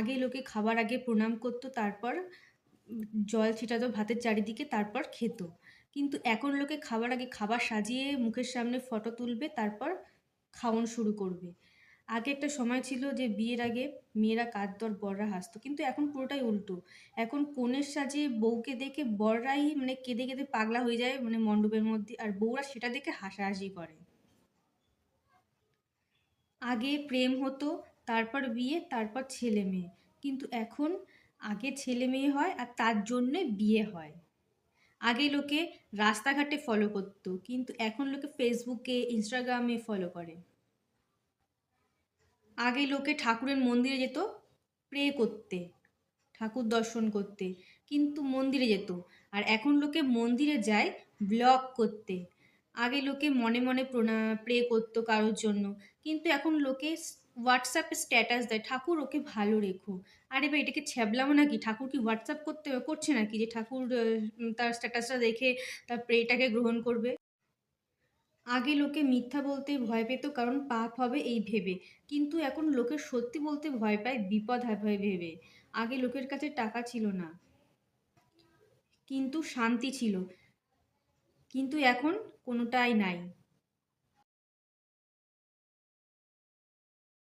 আগে লোকে খাবার আগে প্রণাম করতো, তারপর জল ছিটাতো ভাতের চারিদিকে, তারপর খেত। কিন্তু এখন লোকে খাবার আগে খাবার সাজিয়ে মুখের সামনে ফটো তুলবে, তারপর খাওয়ানো শুরু করবে। আগে একটা সময় ছিল যে বিয়ের আগে মেয়েরা কাঁদতো, বররা হাসতো, কিন্তু এখন পুরোটাই উল্টো। এখন কনের সাজে বউকে দেখে বররাই মানে কেঁদে কেঁদে পাগলা হয়ে যায় মানে মণ্ডপের মধ্যে, আর বউরা সেটা দেখে হাসাহাসি করে। আগে প্রেম হতো, তারপর বিয়ে, তারপর ছেলে মেয়ে। কিন্তু এখন আগে ছেলে মেয়ে হয় আর তার জন্যে বিয়ে হয়। আগে লোকে রাস্তাঘাটে ফলো করতো, কিন্তু এখন লোকে ফেসবুকে ইনস্টাগ্রামে ফলো করে। আগে লোকে ঠাকুরের মন্দিরে যেত প্রে করতে, ঠাকুর দর্শন করতে, কিন্তু মন্দিরে যেত। আর এখন লোকে মন্দিরে যায় ব্লগ করতে। আগে লোকে মনে মনে প্রে করতো কারোর জন্য, কিন্তু এখন লোকে হোয়াটসঅ্যাপে স্ট্যাটাস দেয় ঠাকুর ওকে ভালো রেখো। আরে ভাই, এটাকে ছ্যাবলামো নাকি? ঠাকুর কি হোয়াটসঅ্যাপ করছে নাকি যে ঠাকুর তার স্ট্যাটাসটা দেখে তার প্রেটাকে গ্রহণ করবে? আগে লোকে মিথ্যা বলতে ভয় পেত কারণ পাপ হবে এই ভেবে, কিন্তু এখন লোকের সত্যি বলতে ভয় পায় বিপদ হবে ভেবে। আগে লোকের কাছে টাকা ছিল না, কিন্তু শান্তি ছিল, কিন্তু এখন কোনোটাই নাই।